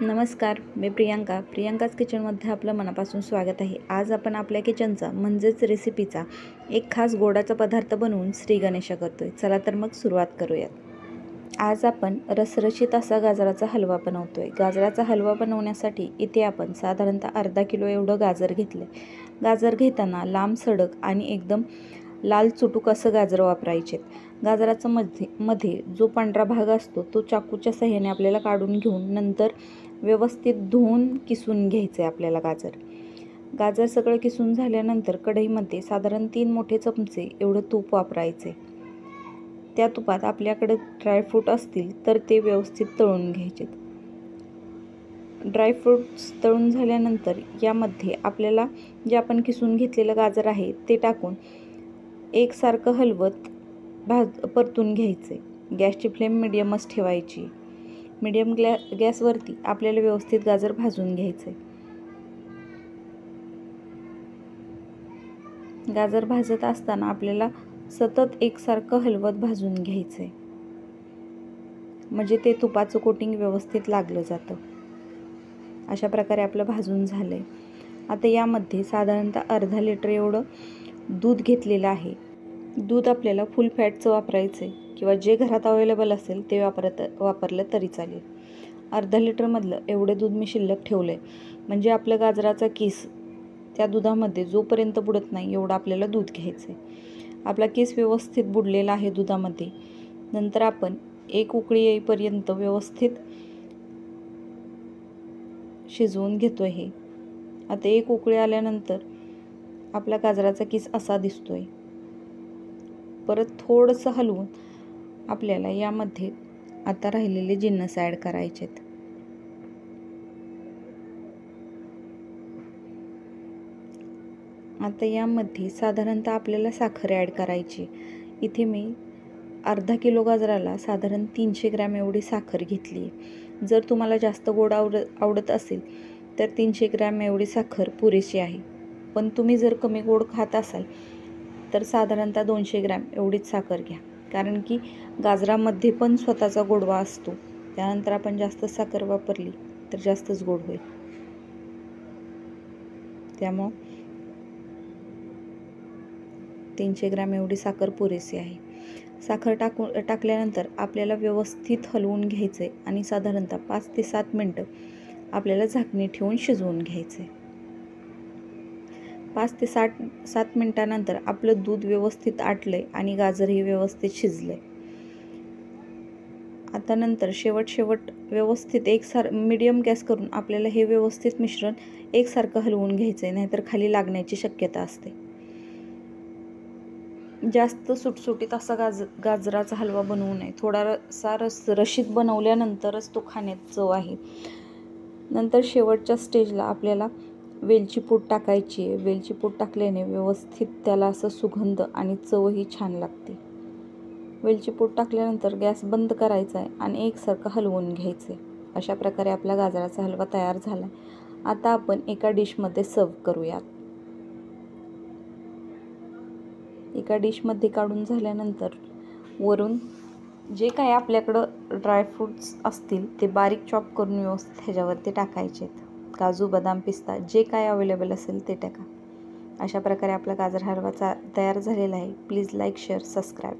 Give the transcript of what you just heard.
नमस्कार, मी प्रियांकाच किचनमध्ये आपलं मनापासून स्वागत आहे। आज आपण आपल्या किचनचा म्हणजेच रेसिपीचा एक खास गोडाचा पदार्थ बनवून श्री गणेशा करतोय। चला तर मग सुरुवात करूयात। आज आपण रसरशीत असा गाजराचा हलवा बनवतोय। गाजराचा हलवा बनवण्यासाठी इथे आपण साधारणतः अर्धा किलो एवढं गाजर घेतले। गाजर घेताना लांब सडक आणि एकदम लाल चुटूक असं गाजर वापरायचे। गाजराचा मध्ये जो पांढरा भाग असतो तो चाकूच्या साहाय्याने आपल्याला काढून घेऊन नंतर व्यवस्थित धुवून किसून घ्यायचे आपल्याला गाजर सगळं किसून झाल्यानंतर कढईमध्ये साधारण 3 मोठे चमचे एवढं तूप वापरायचे। त्या तुपात आपल्याकडे ड्रायफ्रूट असतील तर ते व्यवस्थित तळून घ्यायचे। ड्रायफ्रूट्स तळून झाल्यानंतर यामध्ये आपल्याला जे आपण किसून घेतलेलं गाजर आहे ते टाकून एकसारखं हलवत परतून घ्यायचे। गॅसची फ्लेम मिडियमच ठेवायची। मीडियम गॅसवरती आपल्याला व्यवस्थित गाजर भाजून घ्यायचे। गाजर भाजत असताना आपल्याला सतत एकसारखं हलवत भाजून घ्यायचे, म्हणजे ते तुपाचं कोटिंग व्यवस्थित लागलं जातं। अशा प्रकारे आपलं भाजून झालंय। आता यामध्ये साधारणतः अर्धा लिटर एवढं दूध घेतलेलं आहे। दूध आपल्याला फुल फॅटचं वापरायचं आहे किंवा जे घरात अवेलेबल असेल ते वापरलं तरी चालेल। अर्धा लिटरमधलं एवढे दूध मी शिल्लक ठेवलं आहे, म्हणजे आपलं गाजराचा किस त्या दुधामध्ये जोपर्यंत बुडत नाही एवढं आपल्याला दूध घ्यायचं आहे। आपला किस व्यवस्थित बुडलेला आहे दुधामध्ये। नंतर आपण एक उकळी येईपर्यंत व्यवस्थित शिजवून घेतोय हे। आता एक उकळी आल्यानंतर आपला गाजराचा किस असा दिसतोय। परत थोडंसं हलवून आपल्याला यामध्ये आता राहिलेले जिन्नस ॲड करायचेत। आता यामध्ये साधारणतः आपल्याला साखर ॲड करायची। इथे मी अर्धा किलो गाजराला साधारण 300 ग्रॅम एवढी साखर घेतली आहे। जर तुम्हाला जास्त गोड आवडत असेल तर 300 ग्रॅम एवढी साखर पुरेशी आहे, पण तुम्ही जर कमी गोड खात असाल तर साधारणतः 200 ग्रॅम एवढीच साखर घ्या, कारण की गाजरामध्ये पण स्वतःचा गोडवा असतो। त्यानंतर आपण जास्त साखर वापरली तर जास्तच गोड होईल। त्यामुळे 300 ग्रॅम एवढी साखर पुरेशी आहे। साखर टाकल्यानंतर आपल्याला व्यवस्थित हलवून घ्यायचे आणि साधारणतः 5 ते 7 मिनटं आपल्याला झाकणी ठेवून शिजवून घ्यायचे। 5 ते 7 मिनिटानंतर आपलं दूध व्यवस्थित आटलंय आणि गाजरही व्यवस्थित शिजलंय। आता नंतर शेवट व्यवस्थित मीडियम गॅस करून आपल्याला हे व्यवस्थित मिश्रण एकसारखं हलवून घ्यायचंय, नाहीतर खाली लागण्याची शक्यता असते। जास्त सुटसुटीत असा गाजराचा हलवा बनवू नये। थोडासा रसरशीत बनवल्यानंतरच तो खाण्यात चव आहे। नंतर शेवटच्या स्टेजला आपल्याला वेलची पूड टाकायची आहे। वेलची पूड टाकल्याने व्यवस्थित त्याला असं सुगंध आणि चवही छान लागते। वेलची पूड टाकल्यानंतर गॅस बंद करायचा आहे आणि एकसारखं हलवून घ्यायचे। अशा प्रकारे आपला गाजराचा हलवा तयार झाला। आता आपण एका डिशमध्ये सर्व करूयात। एका डिशमध्ये काढून झाल्यानंतर वरून जे काही आपल्याकडं ड्रायफ्रूट्स असतील ते बारीक चॉप करून व्यवस्थित ह्याच्यावरती टाकायचे। काजू, बदाम, पिस्ता जे काय अवेलेबल असेल ते टाका। अशा प्रकारे आपला गाजर हलवा तयार झालेला आहे। Please like, share, subscribe.